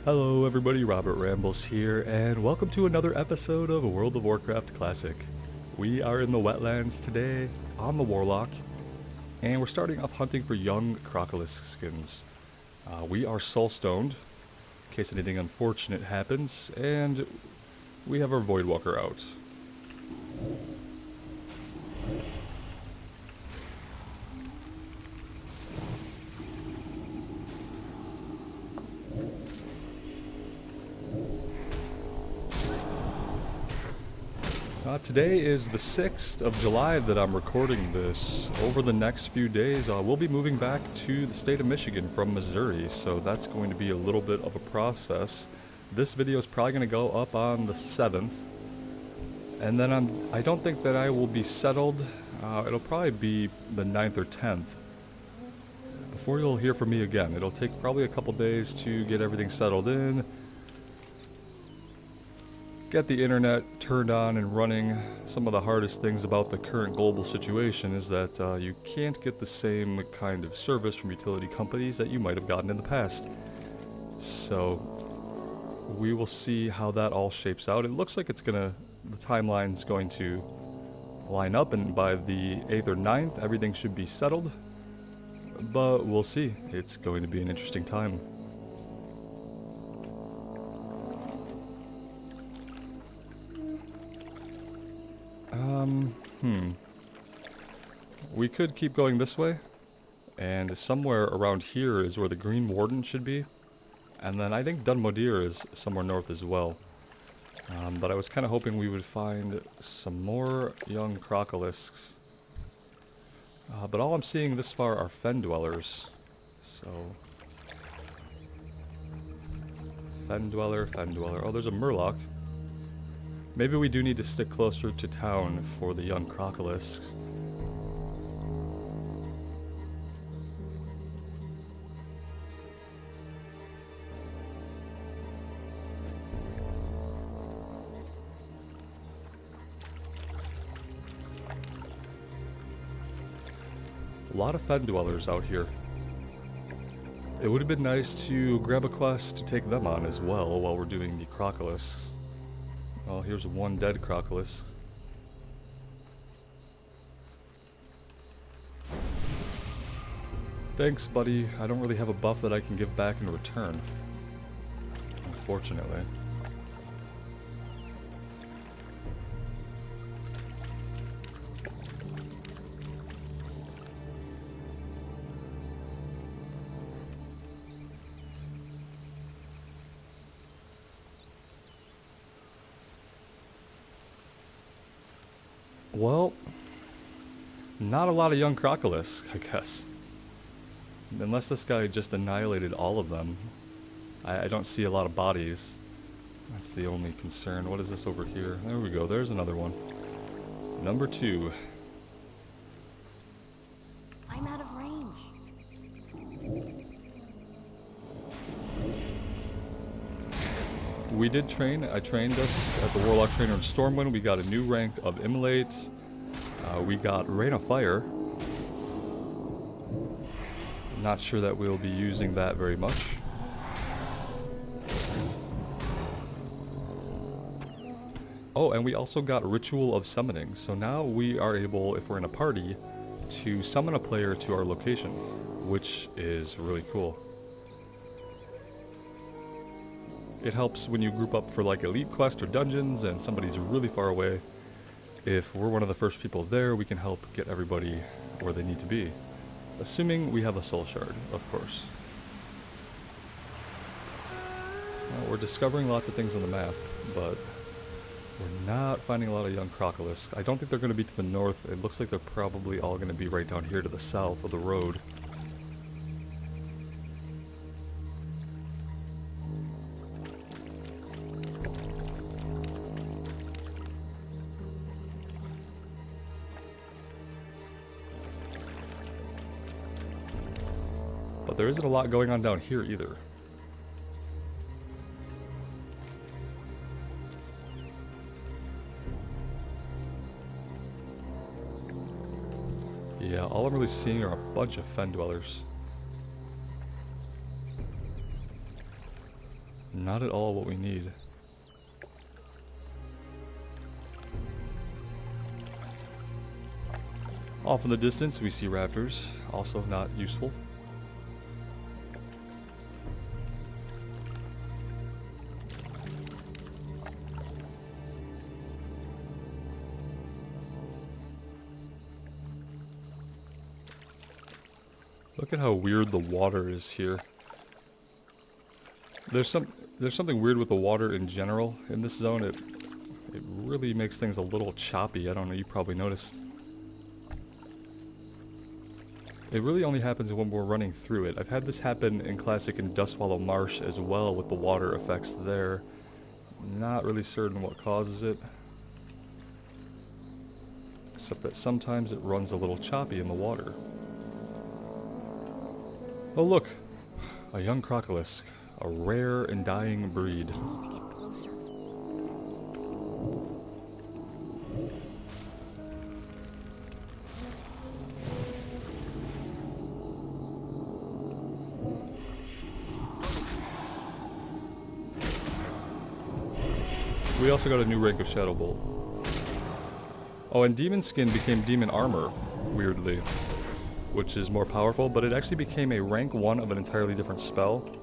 Hello everybody, Robert Rambles here, and welcome to another episode of World of Warcraft Classic. We are in the wetlands today, on the Warlock, and we're starting off hunting for young Crocolisk skins. We are soulstoned, in case anything unfortunate happens, and we have our Voidwalker out. Today is the 6th of July that I'm recording this. Over the next few days, we'll be moving back to the state of Michigan from Missouri, so that's going to be a little bit of a process. This video is probably going to go up on the 7th, and then I don't think that I will be settled. It'll probably be the 9th or 10th before you'll hear from me again. It'll take probably a couple days to get everything settled in, get the internet turned on and running. Some of the hardest things about the current global situation is that you can't get the same kind of service from utility companies that you might have gotten in the past. So we will see how that all shapes out. It looks like the timeline's going to line up, and by the 8th or 9th everything should be settled. But we'll see. It's going to be an interesting time. We could keep going this way, and somewhere around here is where the Green Warden should be, and then I think Dunmodir is somewhere north as well. But I was kind of hoping we would find some more young Crocolisks. But all I'm seeing this far are fen dwellers, so... Fen dweller. Oh, there's a Murloc. Maybe we do need to stick closer to town for the young Crocolisks. A lot of fen dwellers out here. It would have been nice to grab a quest to take them on as well while we're doing the Crocolisks. Well, here's one dead Crocolisk. Thanks, buddy. I don't really have a buff that I can give back in return, unfortunately. Well, not a lot of young Crocolisk, I guess. Unless this guy just annihilated all of them. I don't see a lot of bodies. That's the only concern. What is this over here? There we go, there's another one. Number 2. I'm out of range. We did train. I trained us at the Warlock Trainer in Stormwind. We got a new rank of Immolate. We got Rain of Fire. Not sure that we'll be using that very much. Oh, and we also got Ritual of Summoning. So now we are able, if we're in a party, to summon a player to our location, which is really cool. It helps when you group up for like elite quest or dungeons and somebody's really far away. If we're one of the first people there, we can help get everybody where they need to be. Assuming we have a soul shard, of course. Well, we're discovering lots of things on the map, but we're not finding a lot of young Crocolisk. I don't think they're going to be to the north. It looks like they're probably all going to be right down here to the south of the road. But there isn't a lot going on down here either. Yeah, all I'm really seeing are a bunch of fen dwellers. Not at all what we need. Off in the distance, we see raptors, also not useful. Look at how weird the water is here. There's something weird with the water in general in this zone. It really makes things a little choppy. I don't know, you probably noticed. It really only happens when we're running through it. I've had this happen in Classic and Dustwallow Marsh as well with the water effects there. Not really certain what causes it. Except that sometimes it runs a little choppy in the water. Oh look! A young Crocolisk. A rare and dying breed. I need to get closer. We also got a new rank of Shadow Bolt. Oh, and Demon Skin became Demon Armor, weirdly. Which is more powerful, but it actually became a rank 1 of an entirely different spell.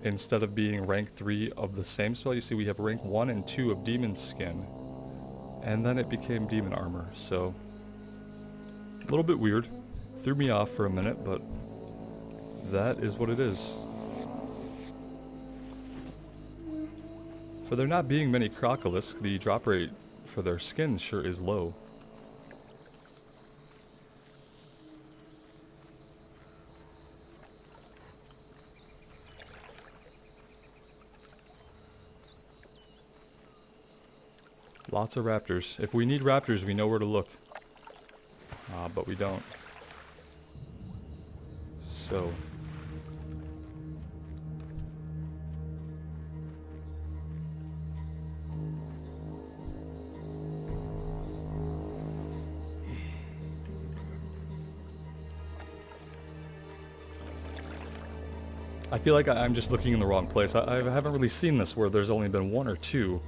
Instead of being rank 3 of the same spell, you see we have rank 1 and 2 of Demon Skin. And then it became Demon Armor, so... a little bit weird. Threw me off for a minute, but... that is what it is. For there not being many Crocolisk, the drop rate for their skin sure is low. Lots of raptors. If we need raptors, we know where to look. But we don't. So. I feel like I'm just looking in the wrong place. I haven't really seen this where there's only been 1 or 2.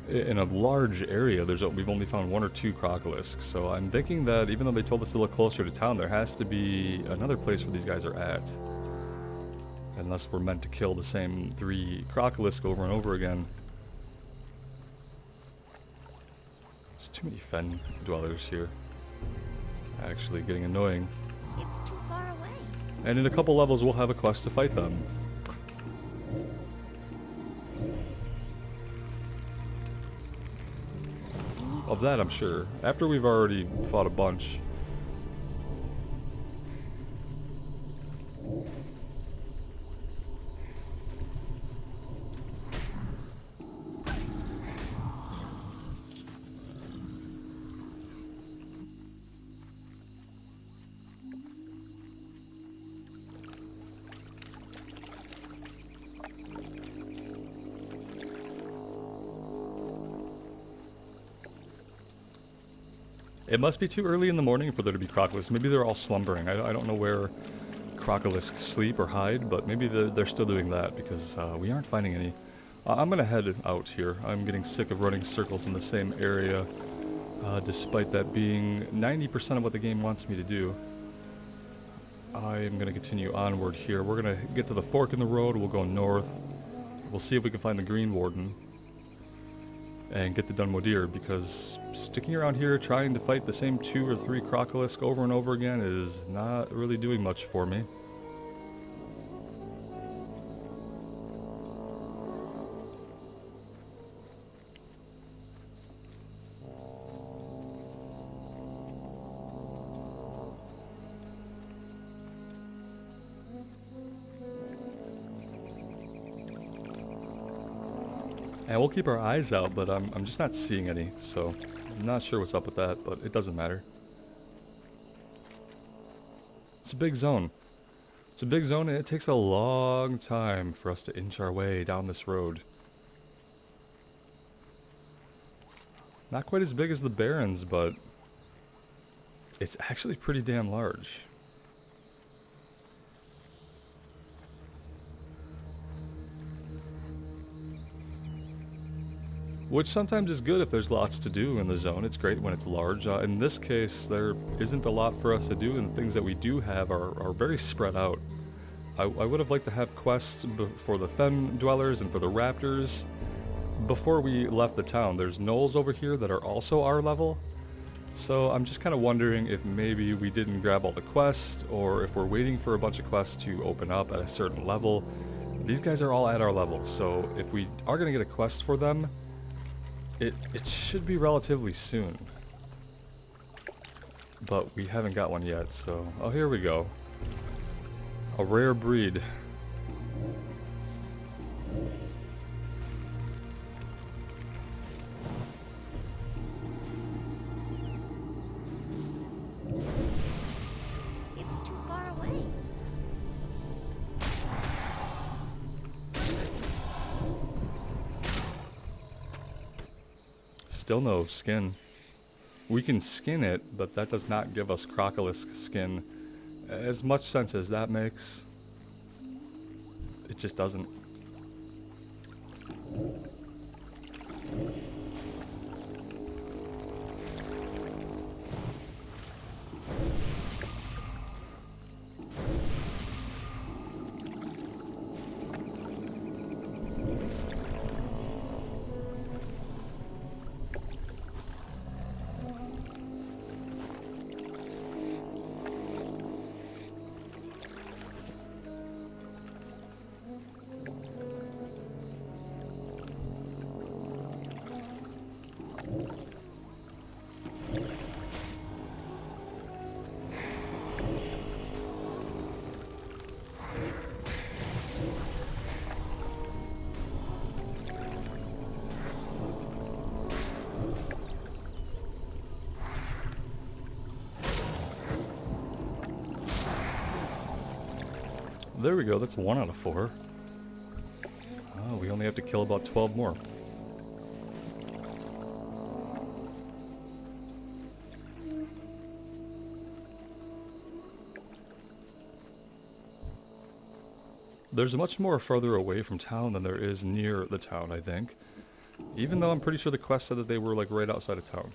In a large area, we've only found 1 or 2 Crocolisks, so I'm thinking that even though they told us to look closer to town, there has to be another place where these guys are at. Unless we're meant to kill the same 3 Crocolisk over and over again. There's too many Fen dwellers here. Actually getting annoying. It's too far away. And in a couple levels we'll have a quest to fight them. Of that, I'm sure. After we've already fought a bunch. It must be too early in the morning for there to be Crocolisk. Maybe they're all slumbering. I don't know where Crocolisk sleep or hide, but maybe they're still doing that because we aren't finding any. I'm gonna head out here. I'm getting sick of running circles in the same area, despite that being 90% of what the game wants me to do. I am gonna continue onward here. We're gonna get to the fork in the road. We'll go north. We'll see if we can find the Green Warden and get the Dunwodir, because sticking around here trying to fight the same 2 or 3 Crocolisk over and over again is not really doing much for me. And we'll keep our eyes out, but I'm just not seeing any, so I'm not sure what's up with that, but it doesn't matter. It's a big zone. It's a big zone, and it takes a long time for us to inch our way down this road. Not quite as big as the Barrens, but it's actually pretty damn large. which sometimes is good if there's lots to do in the zone. It's great when it's large. In this case, there isn't a lot for us to do, and the things that we do have are very spread out. I would have liked to have quests for the Fen dwellers and for the raptors before we left the town. There's gnolls over here that are also our level, so I'm just kind of wondering if maybe we didn't grab all the quests, or if we're waiting for a bunch of quests to open up at a certain level. These guys are all at our level, so if we are going to get a quest for them, it should be relatively soon. But we haven't got one yet, so... Oh, here we go. A rare breed. It's too far away. Still no skin. We can skin it, but that does not give us Crocolisk skin. As much sense as that makes, it just doesn't. There we go, that's 1 out of 4. Oh, we only have to kill about 12 more. There's much more further away from town than there is near the town, I think. Even though I'm pretty sure the quest said that they were like right outside of town.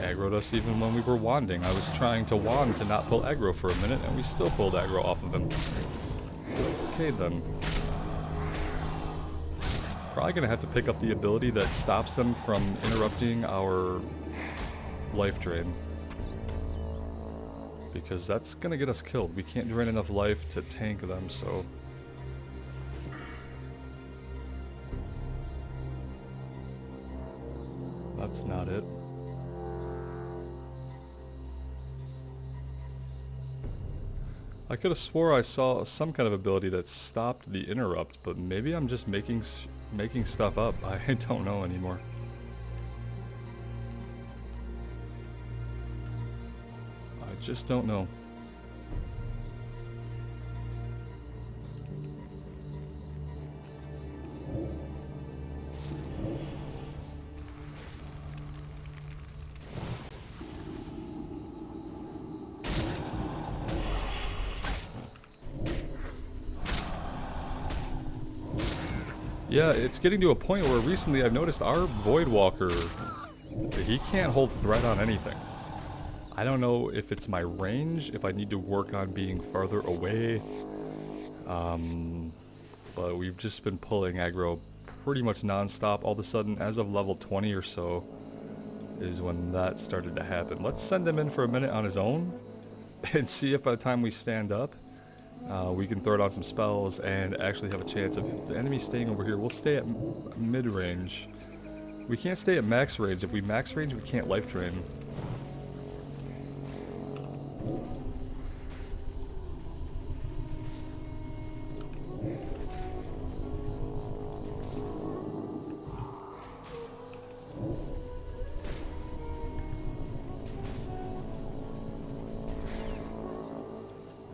Aggroed us even when we were wanding. I was trying to wand to not pull aggro for a minute, and we still pulled aggro off of him. Okay then. Probably gonna have to pick up the ability that stops them from interrupting our life drain. Because that's gonna get us killed. We can't drain enough life to tank them, so... That's not it. I could have swore I saw some kind of ability that stopped the interrupt, but maybe I'm just making stuff up. I don't know anymore. I just don't know. Yeah, it's getting to a point where recently I've noticed our Voidwalker, he can't hold threat on anything. I don't know if it's my range, if I need to work on being farther away, but we've just been pulling aggro pretty much non-stop. All of a sudden, as of level 20 or so, is when that started to happen. Let's send him in for a minute on his own, and see if by the time we stand up, we can throw down some spells and actually have a chance of the enemy staying over here. We'll stay at mid-range. We can't stay at max range. If we max range, we can't life drain.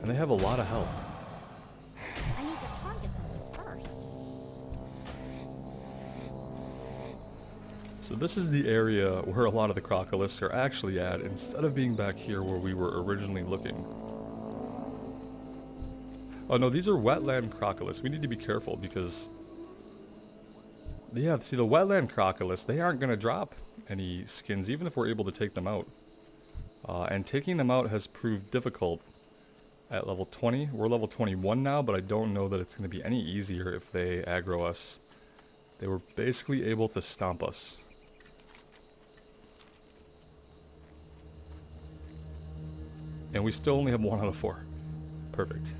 And they have a lot of health. I need to target something first. So this is the area where a lot of the Crocolisk are actually at, instead of being back here where we were originally looking. Oh no, these are wetland Crocolisk. We need to be careful because... yeah, see the wetland Crocolisk, they aren't going to drop any skins even if we're able to take them out. And taking them out has proved difficult at level 20. We're level 21 now, but I don't know that it's going to be any easier if they aggro us. They were basically able to stomp us. And we still only have 1 out of 4. Perfect.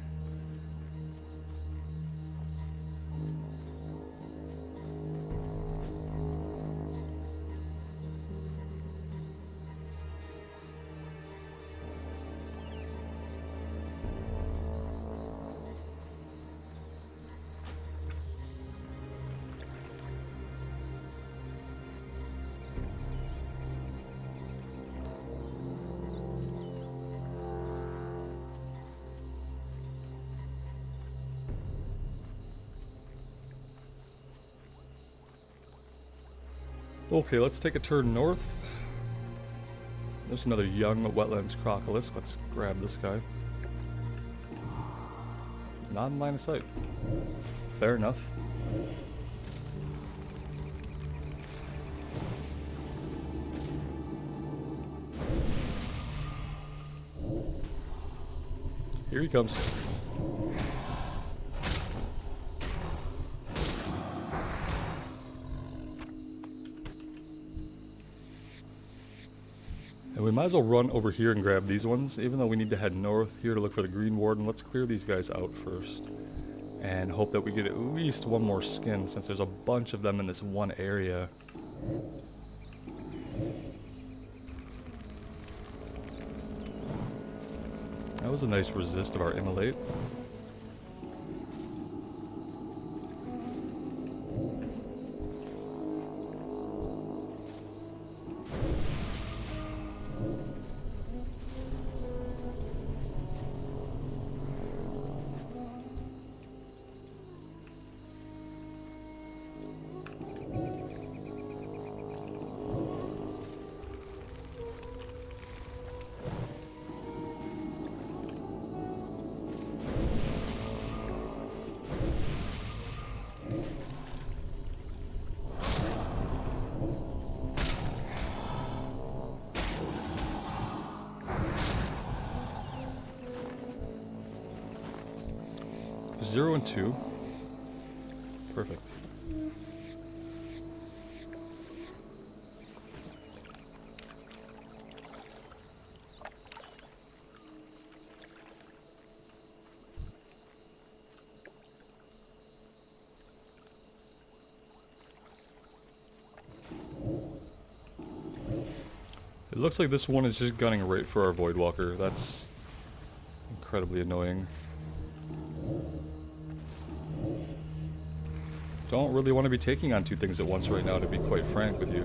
Okay, let's take a turn north. There's another young wetlands Crocolisk. Let's grab this guy. Not in line of sight. Fair enough. Here he comes. And we might as well run over here and grab these ones, even though we need to head north here to look for the green warden. Let's clear these guys out first. And hope that we get at least one more skin, since there's a bunch of them in this one area. That was a nice resist of our immolate. Zero and 2. Perfect. It looks like this one is just gunning right for our Voidwalker. That's incredibly annoying. Don't really want to be taking on 2 things at once right now, to be quite frank with you.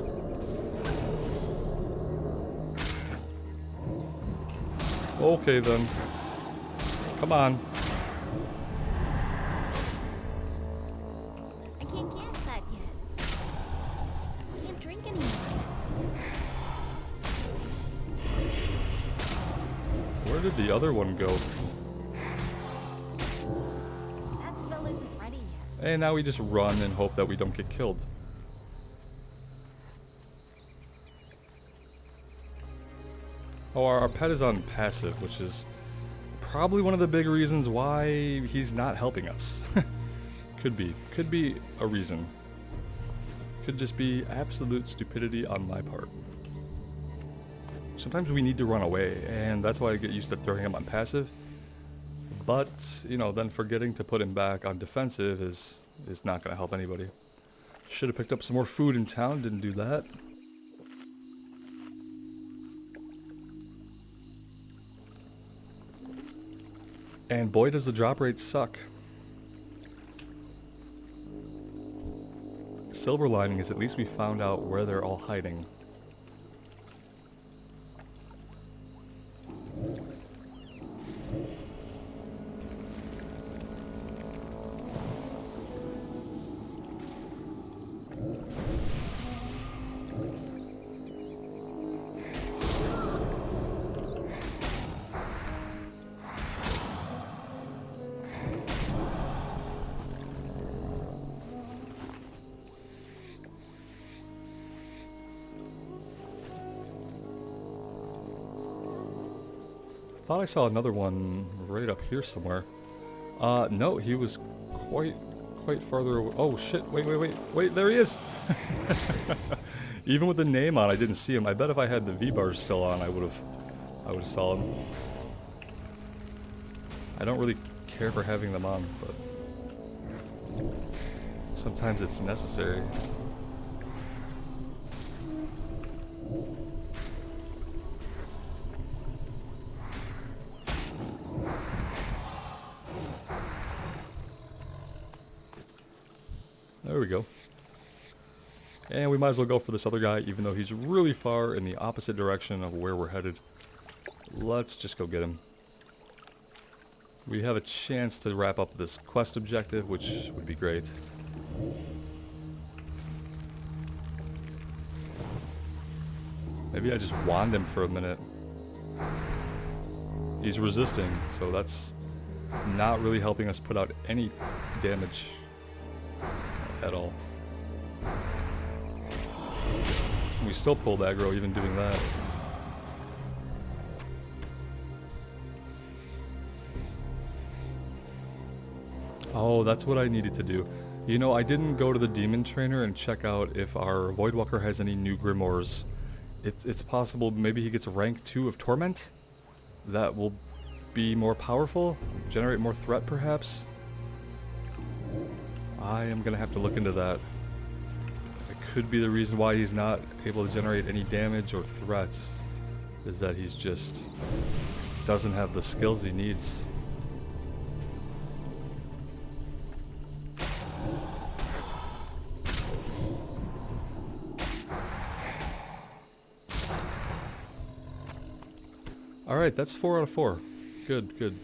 Okay then. Come on. I can't cast that yet. I can't drink anymore. Where did the other one go? That spell isn't ready yet. And now we just run and hope that we don't get killed. Oh, our pet is on passive, which is probably one of the big reasons why he's not helping us. Could be a reason. Could just be absolute stupidity on my part. Sometimes we need to run away, and that's why I get used to throwing him on passive. But, you know, then forgetting to put him back on defensive is not going to help anybody. Should have picked up some more food in town, didn't do that. And boy, does the drop rate suck. Silver lining is at least we found out where they're all hiding. thought I saw another one right up here somewhere. No, he was quite farther away. Oh shit, wait, there he is! Even with the name on, I didn't see him. I bet if I had the V-bars still on, I would've saw him. I don't really care for having them on, but sometimes it's necessary. There we go. And we might as well go for this other guy, even though he's really far in the opposite direction of where we're headed. Let's just go get him. We have a chance to wrap up this quest objective, which would be great. Maybe I just wand him for a minute. He's resisting, so that's not really helping us put out any damage at all. We still pulled aggro even doing that. Oh, that's what I needed to do. You know, I didn't go to the demon trainer and check out if our Voidwalker has any new grimoires. It's possible maybe he gets rank 2 of Torment? That will be more powerful? Generate more threat perhaps? I am gonna have to look into that. It could be the reason why he's not able to generate any damage or threat, is that he's just doesn't have the skills he needs. Alright, that's 4 out of 4. Good, good.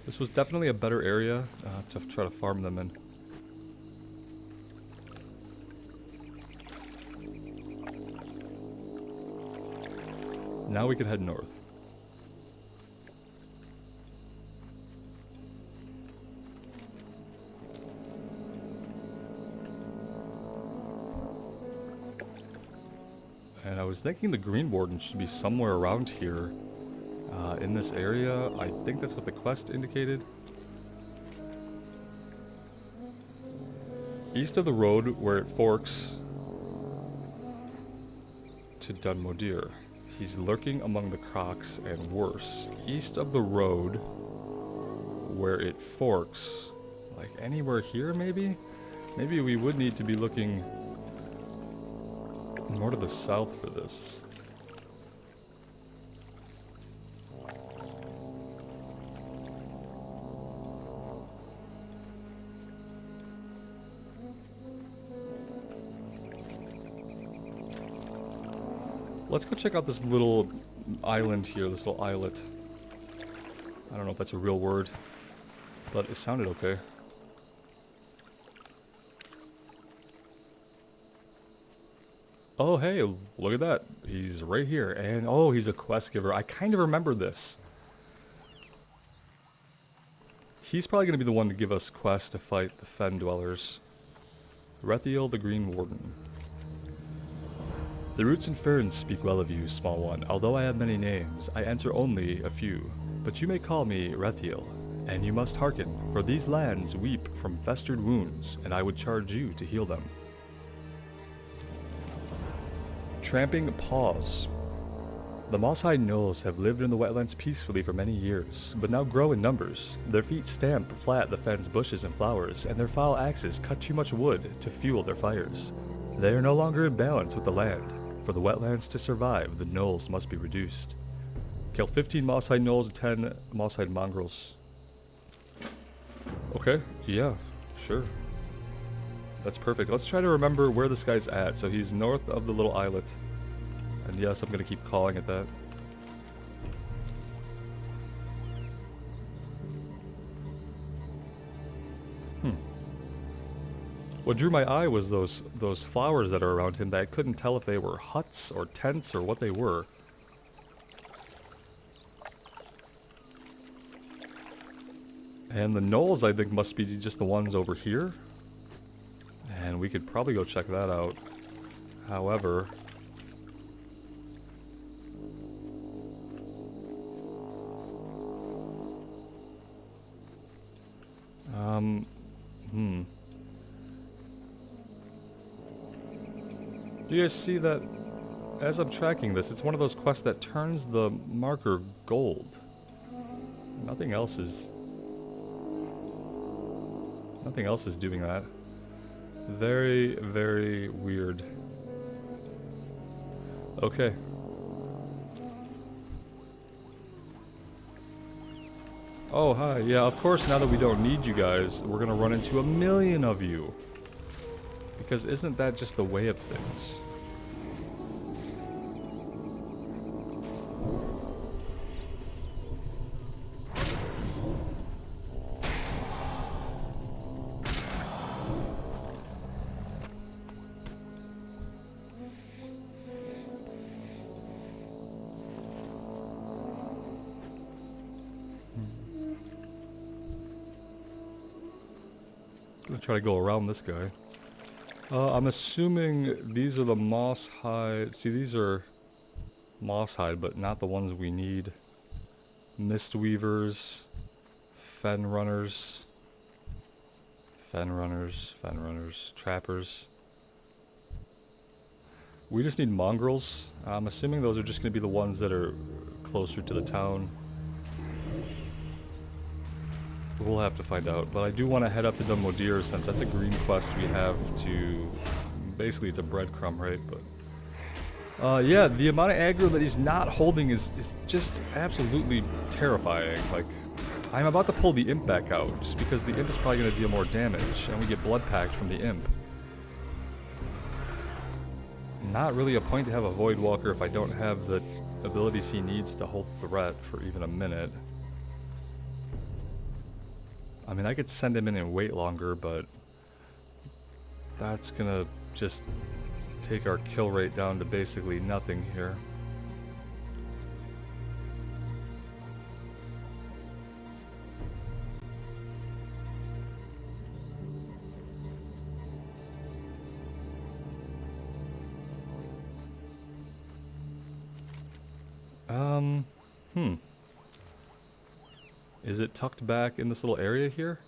This was definitely a better area to try to farm them in. Now we can head north. And I was thinking the Green Warden should be somewhere around here. In this area. I think that's what the quest indicated. East of the road where it forks to Dunmodir. He's lurking among the crocs and worse. East of the road where it forks. Like anywhere here maybe? Maybe we would need to be looking more to the south for this. Let's go check out this little island here, this little islet. I don't know if that's a real word, but it sounded okay. Oh hey, look at that. He's right here, and oh, he's a quest giver. I kind of remember this. He's probably going to be the one to give us quests to fight the Fen Dwellers. Retheal the Green Warden. The roots and ferns speak well of you, small one. Although I have many names, I answer only a few. But you may call me Retheal, and you must hearken, for these lands weep from festered wounds, and I would charge you to heal them. Tramping paws. The moss-hide gnolls have lived in the wetlands peacefully for many years, but now grow in numbers. Their feet stamp flat the fen's bushes and flowers, and their foul axes cut too much wood to fuel their fires. They are no longer in balance with the land. For the wetlands to survive, the gnolls must be reduced. Kill 15 moss-hide gnolls and 10 moss-hide mongrels. Okay, yeah, sure. That's perfect. Let's try to remember where this guy's at. So he's north of the little islet. And yes, I'm going to keep calling it that. What drew my eye was those flowers that are around him that I couldn't tell if they were huts or tents or what they were. And the gnolls, I think, must be just the ones over here. And we could probably go check that out. However... Hmm. Do you guys see that? As I'm tracking this, it's one of those quests that turns the marker gold. Nothing else is doing that. Very, very weird. Okay. Oh, hi. Yeah, of course, now that we don't need you guys, we're gonna run into a million of you. Because isn't that just the way of things? I'm gonna try to go around this guy. I'm assuming these are the moss hide. See, these are moss hide, but not the ones we need. Mist weavers, fen runners, trappers. We just need mongrels. I'm assuming those are just gonna be the ones that are closer to the town. We'll have to find out, but I do want to head up to Dunmodir since that's a green quest we have to... Basically, it's a breadcrumb, right? But yeah, the amount of aggro that he's not holding is just absolutely terrifying. Like, I'm about to pull the imp back out, just because the imp is probably going to deal more damage, and we get blood pact from the imp. Not really a point to have a Void Walker if I don't have the abilities he needs to hold threat for even a minute. I mean, I could send him in and wait longer, but that's gonna just take our kill rate down to basically nothing here. Is it tucked back in this little area here?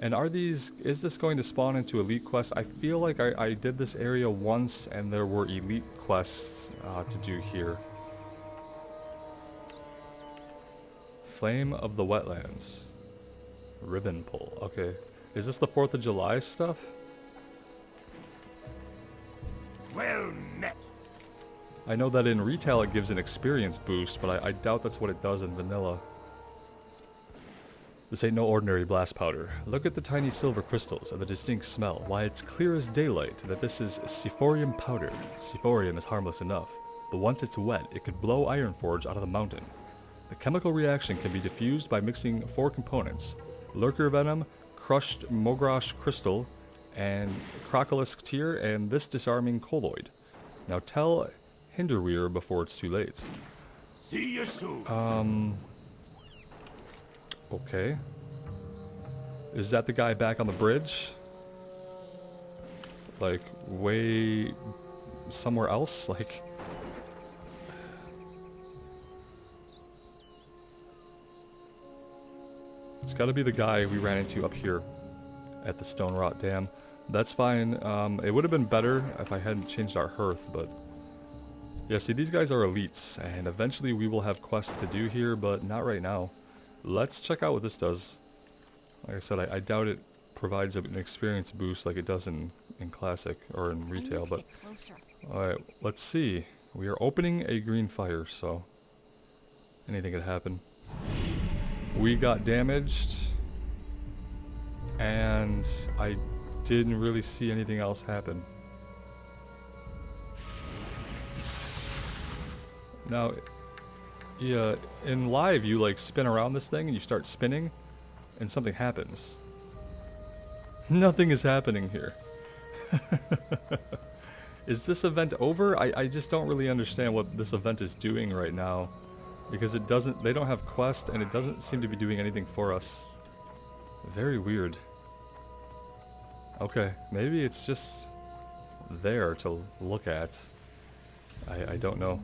And is this going to spawn into elite quests? I feel like I did this area once and there were elite quests to do here. Flame of the Wetlands. Ribbon pull, okay. Is this the 4th of July stuff? Well met. I know that in retail it gives an experience boost, but I doubt that's what it does in vanilla. This ain't no ordinary blast powder. Look at the tiny silver crystals and the distinct smell. Why, it's clear as daylight that this is Sephorium powder. Sephorium is harmless enough, but once it's wet, it could blow Ironforge out of the mountain. The chemical reaction can be diffused by mixing 4 components: lurker venom, crushed mogrosh crystal, and crocolisk tear, and this disarming colloid. Now tell Hinderweir before it's too late. See you soon. Okay. Is that the guy back on the bridge? Like, way somewhere else? Like... It's gotta be the guy we ran into up here at the Stone Rot Dam. That's fine. It would have been better if I hadn't changed our hearth, but... Yeah, see, these guys are elites, and eventually we will have quests to do here, but not right now. Let's check out what this does. Like I said, I doubt it provides an experience boost like it does in Classic or in Retail, but... Alright, let's see. We are opening a green fire, so... anything could happen. We got damaged, and I didn't really see anything else happen. Now... yeah, in live you like spin around this thing and you start spinning and something happens. Nothing is happening here. Is this event over? I just don't really understand what this event is doing right now, because they don't have quest and it doesn't seem to be doing anything for us. Very weird. Okay, maybe it's just there to look at. I don't know.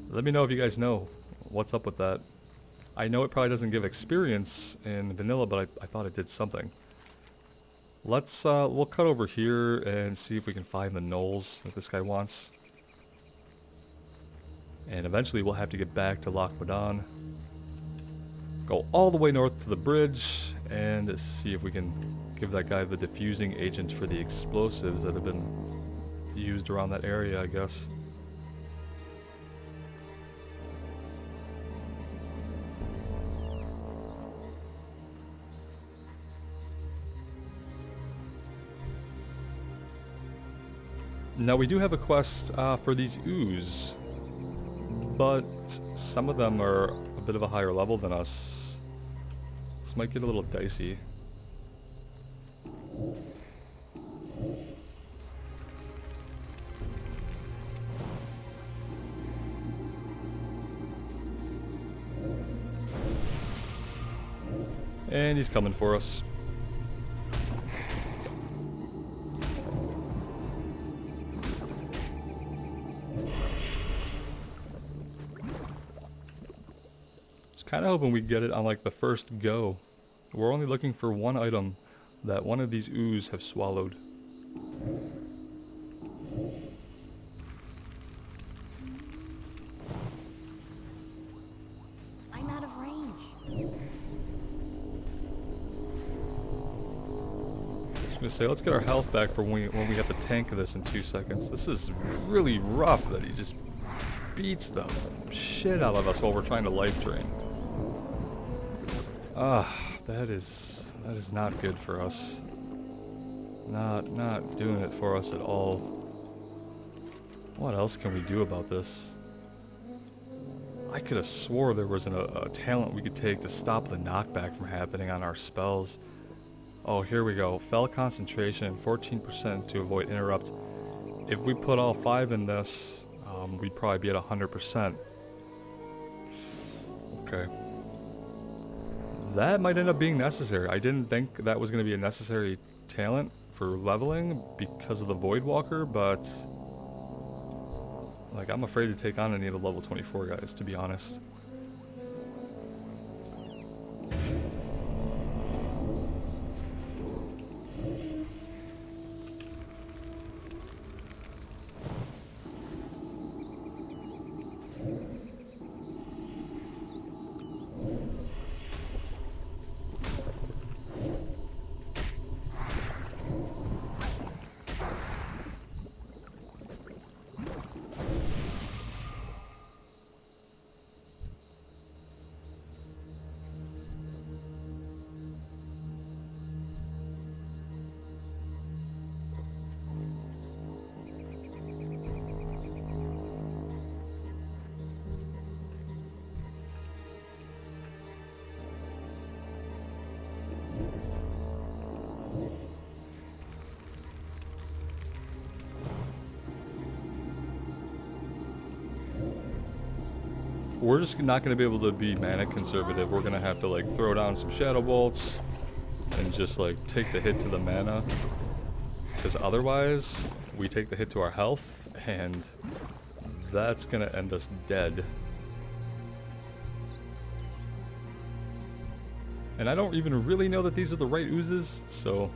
Let me know if you guys know what's up with that. I know it probably doesn't give experience in vanilla, but I thought it did something. Let's, we'll cut over here and see if we can find the gnolls that this guy wants. And eventually we'll have to get back to Loch Modan. Go all the way north to the bridge and see if we can give that guy the diffusing agent for the explosives that have been used around that area, I guess. Now we do have a quest for these ooze, but some of them are a bit of a higher level than us. This might get a little dicey. And he's coming for us. Kind of hoping we get it on like the first go. We're only looking for one item that one of these ooze have swallowed. I'm out of range. I was gonna say, let's get our health back for when we have to tank this in 2 seconds. This is really rough that he just beats the shit out of us while we're trying to life drain. That is not good for us. Not doing it for us at all. What else can we do about this? I could have swore there was a talent we could take to stop the knockback from happening on our spells. Oh, here we go. Fell concentration, 14% to avoid interrupt. If we put all 5 in this, we'd probably be at 100%. Okay. That might end up being necessary. I didn't think that was going to be a necessary talent for leveling because of the Void Walker, but like I'm afraid to take on any of the level 24 guys, to be honest. We're just not going to be able to be mana conservative. We're going to have to like throw down some shadow bolts and just like take the hit to the mana, because otherwise we take the hit to our health and that's going to end us dead. And I don't even really know that these are the right oozes, so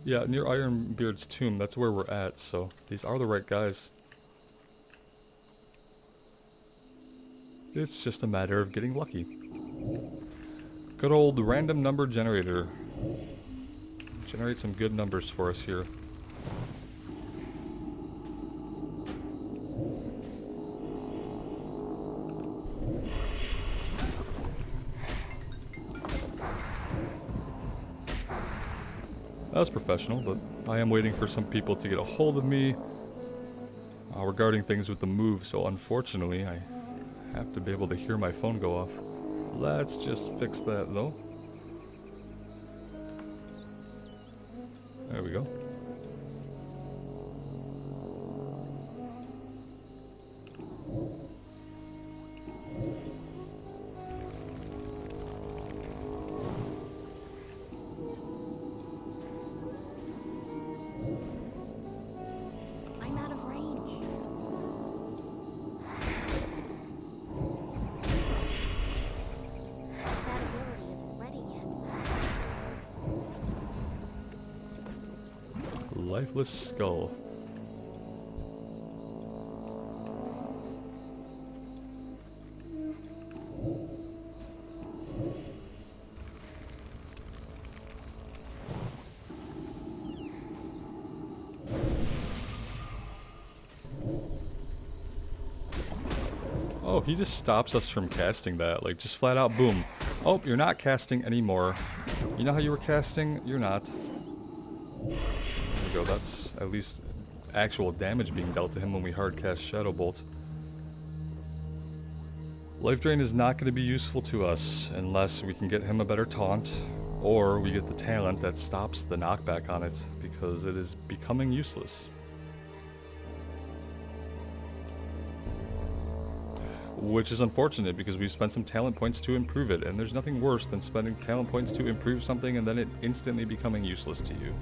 yeah, near Ironbeard's tomb, that's where we're at, so these are the right guys. It's just a matter of getting lucky. Good old random number generator. Generate some good numbers for us here. That was professional, but I am waiting for some people to get a hold of me regarding things with the move, so unfortunately I have to be able to hear my phone go off. Let's just fix that though. There we go. lifeless skull. Oh, he just stops us from casting that. Like, just flat out, boom. Oh, you're not casting anymore. You know how you were casting? You're not. There we go. That's at least actual damage being dealt to him when we hard cast Shadow Bolt. Life Drain is not going to be useful to us unless we can get him a better taunt, or we get the talent that stops the knockback on it, because it is becoming useless. Which is unfortunate, because we've spent some talent points to improve it, and there's nothing worse than spending talent points to improve something and then it instantly becoming useless to you.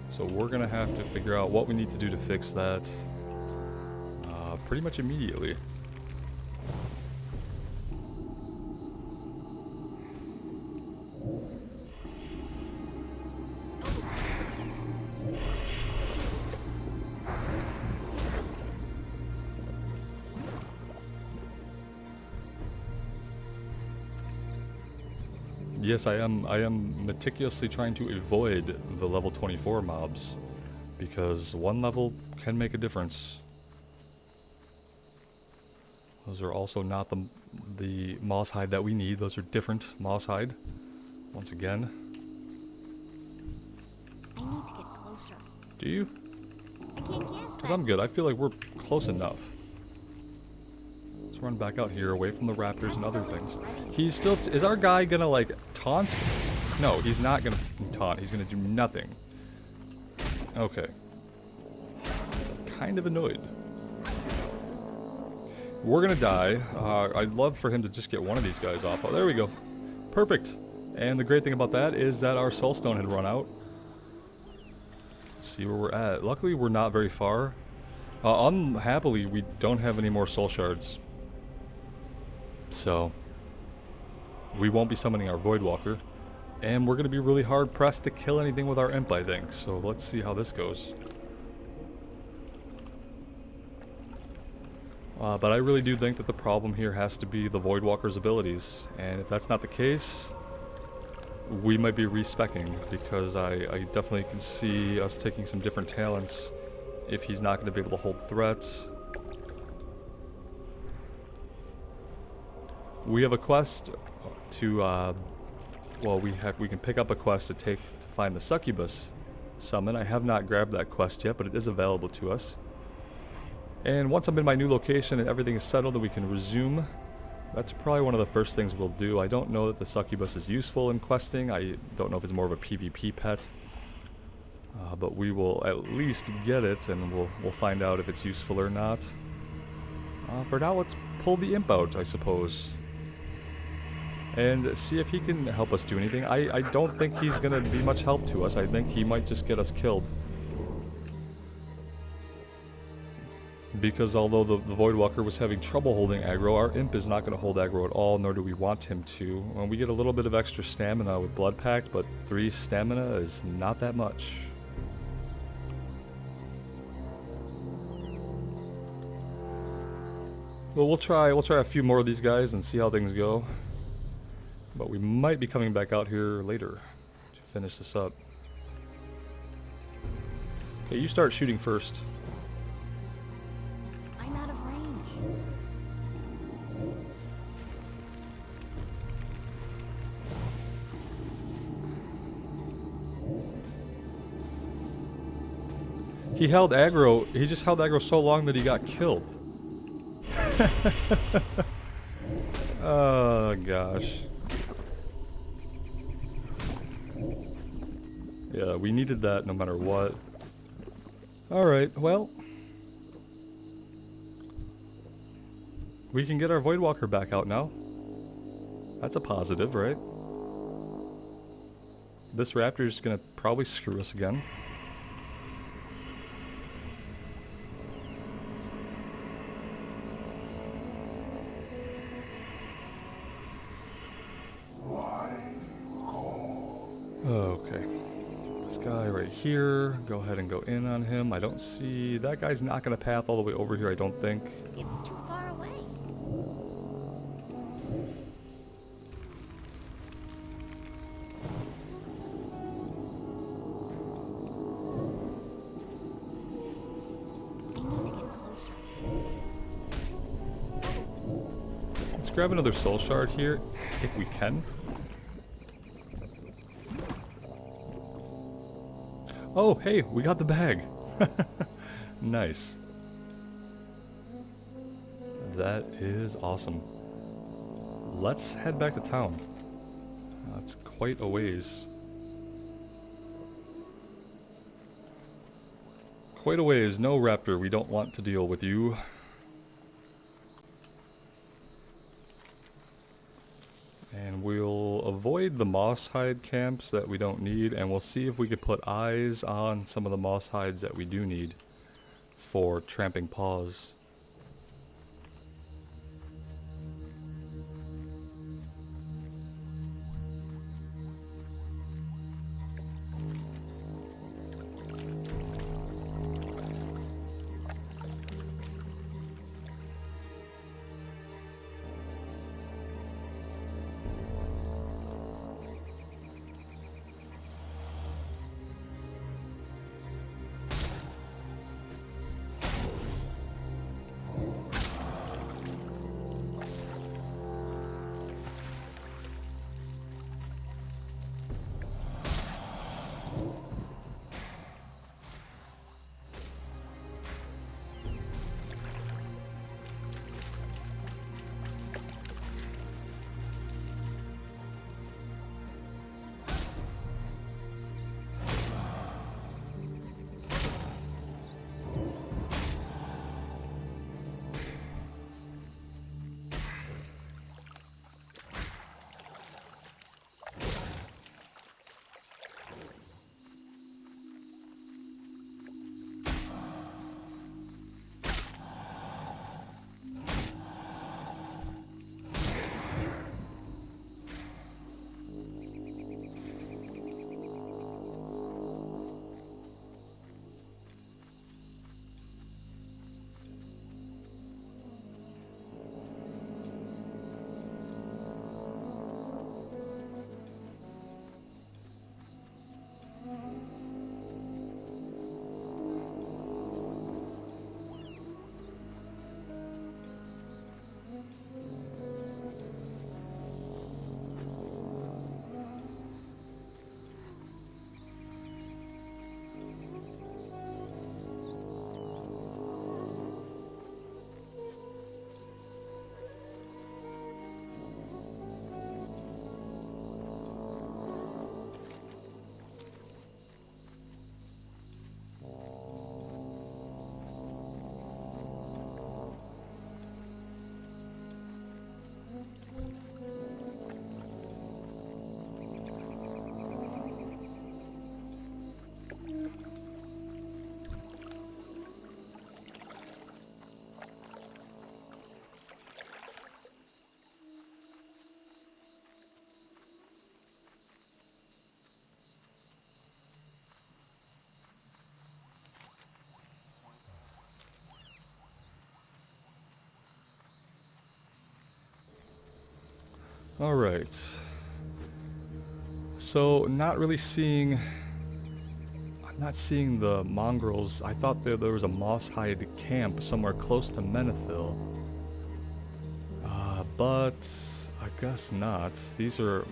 So we're going to have to figure out what we need to do to fix that pretty much immediately. Yes, I am meticulously trying to avoid the level 24 mobs, because one level can make a difference. Those are also not the moss hide that we need. Those are different moss hide. Once again. I need to get closer. Do you? I can't guess. Because I'm good. I feel like we're close enough. Let's run back out here, away from the raptors and other things. He's still... is our guy gonna, like, taunt? No, he's not gonna taunt. He's gonna do nothing. Okay. Kind of annoyed. We're gonna die. I'd love for him to just get one of these guys off. Oh, there we go. Perfect. And the great thing about that is that our soulstone had run out. Let's see where we're at. Luckily, we're not very far. Unhappily, we don't have any more soul shards. So, we won't be summoning our Voidwalker. And we're going to be really hard pressed to kill anything with our imp, I think. So let's see how this goes. But I really do think that the problem here has to be the Voidwalker's abilities. And if that's not the case, we might be respecking, because I definitely can see us taking some different talents if he's not going to be able to hold threats. We have a quest to, well, we can pick up a quest to find the succubus summon. I have not grabbed that quest yet, but it is available to us. And once I'm in my new location and everything is settled and we can resume, that's probably one of the first things we'll do. I don't know that the succubus is useful in questing. I don't know if it's more of a PvP pet. But we will at least get it, and we'll find out if it's useful or not. For now, let's pull the imp out, I suppose. And see if he can help us do anything. I don't think he's going to be much help to us. I think he might just get us killed. Because although the Voidwalker was having trouble holding aggro, our imp is not going to hold aggro at all, nor do we want him to. We get a little bit of extra stamina with Blood Pact, but 3 stamina is not that much. Well, we'll try a few more of these guys and see how things go. But we might be coming back out here later to finish this up. Okay, you start shooting first. I'm out of range. He held aggro. He just held aggro so long that he got killed. Oh gosh. Yeah, we needed that no matter what. Alright, well. We can get our Voidwalker back out now. That's a positive, right? This raptor's gonna probably screw us again. Okay. This guy right here, go ahead and go in on him. I don't see... That guy's not going to path all the way over here, I don't think. It's too far away. I need to get closer. Let's grab another soul shard here, if we can. Oh, hey, we got the bag. Nice. That is awesome. Let's head back to town. That's quite a ways. Quite a ways. No, Raptor, we don't want to deal with you. And we'll avoid the moss hide camps that we don't need, and we'll see if we could put eyes on some of the moss hides that we do need for tramping paws. Alright. So, not really seeing... I'm not seeing the mongrels. I thought there was a moss-hide camp somewhere close to Retheal. But I guess not. These are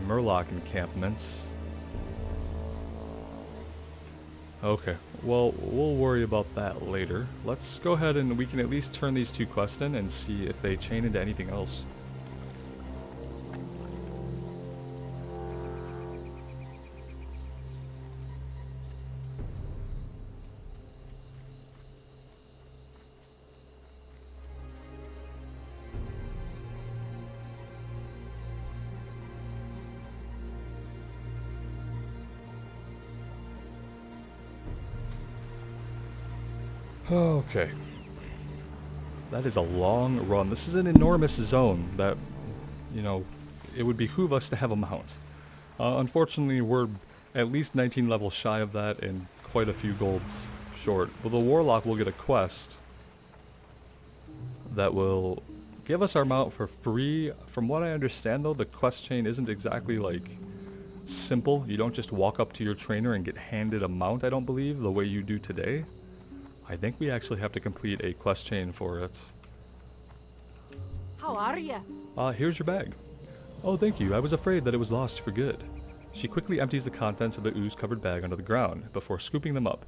Murloc encampments. Okay, well, we'll worry about that later. Let's go ahead and we can at least turn these two quests in and see if they chain into anything else. Okay. That is a long run. This is an enormous zone that, you know, it would behoove us to have a mount. Unfortunately, we're at least 19 levels shy of that and quite a few golds short. Well, the Warlock will get a quest that will give us our mount for free. From what I understand though, the quest chain isn't exactly like simple. You don't just walk up to your trainer and get handed a mount, I don't believe, the way you do today. I think we actually have to complete a quest chain for it. How are you? Here's your bag. Oh, thank you. I was afraid that it was lost for good. She quickly empties the contents of the ooze-covered bag onto the ground before scooping them up.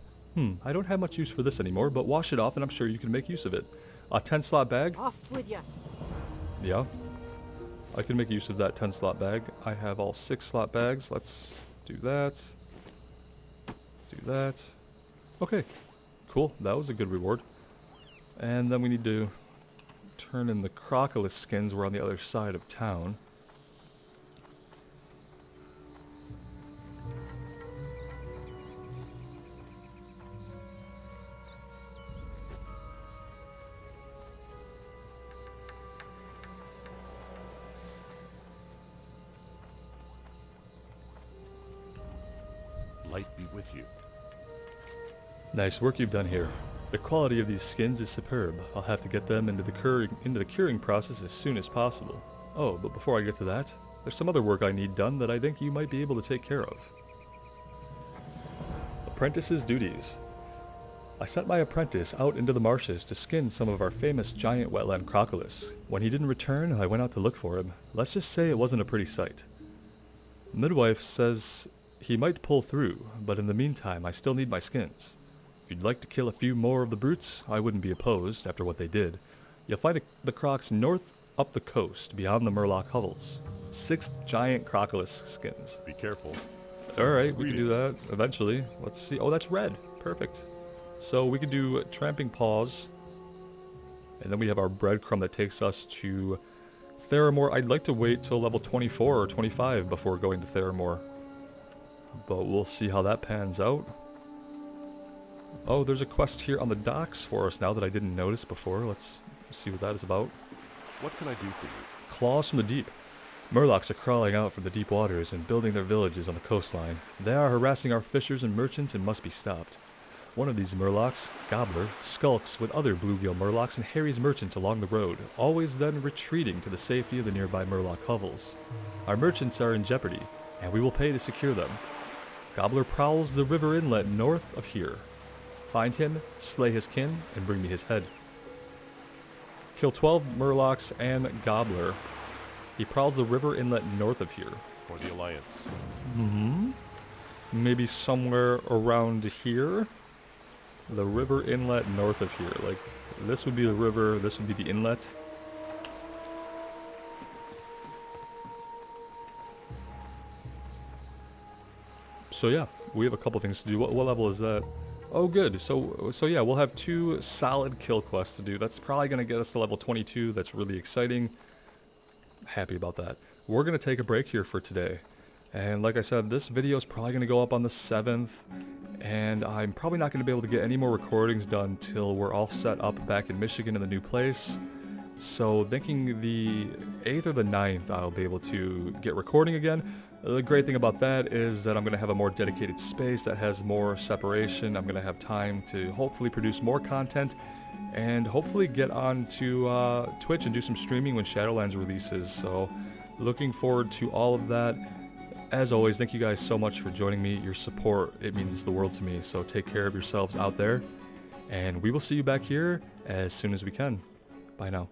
I don't have much use for this anymore, but wash it off and I'm sure you can make use of it. A 10-slot bag? Off with you. Yeah. I can make use of that 10-slot bag. I have all 6-slot bags. Let's do that. Do that. Okay. Cool. That was a good reward. And then we need to turn in the Crocolisk skins. We're on the other side of town. Light be with you. Nice work you've done here. The quality of these skins is superb. I'll have to get them into the curing process as soon as possible. Oh, but before I get to that, there's some other work I need done that I think you might be able to take care of. Apprentice's duties. I sent my apprentice out into the marshes to skin some of our famous giant wetland crocolisks. When he didn't return, I went out to look for him. Let's just say it wasn't a pretty sight. Midwife says he might pull through, but in the meantime I still need my skins. If you'd like to kill a few more of the brutes, I wouldn't be opposed after what they did. You'll find the crocs north up the coast, beyond the Murloc hovels. 6 giant crocolisk skins. Be careful. Alright, we can do that eventually. Let's see. Oh, that's red. Perfect. So we can do Tramping Paws. And then we have our breadcrumb that takes us to Theramore. I'd like to wait till level 24 or 25 before going to Theramore. But we'll see how that pans out. Oh, there's a quest here on the docks for us now that I didn't notice before. Let's see what that is about. What can I do for you? Claws from the deep. Murlocs are crawling out from the deep waters and building their villages on the coastline. They are harassing our fishers and merchants and must be stopped. One of these Murlocs, Gobbler, skulks with other bluegill Murlocs and harries merchants along the road, always then retreating to the safety of the nearby Murloc hovels. Our merchants are in jeopardy, and we will pay to secure them. Gobbler prowls the river inlet north of here. Find him, slay his kin, and bring me his head. Kill 12 Murlocs and Gobbler. He prowls the river inlet north of here. For the Alliance. Maybe somewhere around here? The river inlet north of here. Like, this would be the river, this would be the inlet. So yeah, we have a couple things to do. What level is that? Oh good, so yeah, we'll have 2 solid kill quests to do. That's probably going to get us to level 22. That's really exciting. Happy about that. We're going to take a break here for today. And like I said, this video is probably going to go up on the 7th. And I'm probably not going to be able to get any more recordings done till we're all set up back in Michigan in the new place. So thinking the 8th or the 9th I'll be able to get recording again. The great thing about that is that I'm going to have a more dedicated space that has more separation. I'm going to have time to hopefully produce more content and hopefully get on to Twitch and do some streaming when Shadowlands releases. So looking forward to all of that. As always, thank you guys so much for joining me. Your support, it means the world to me. So take care of yourselves out there. And we will see you back here as soon as we can. Bye now.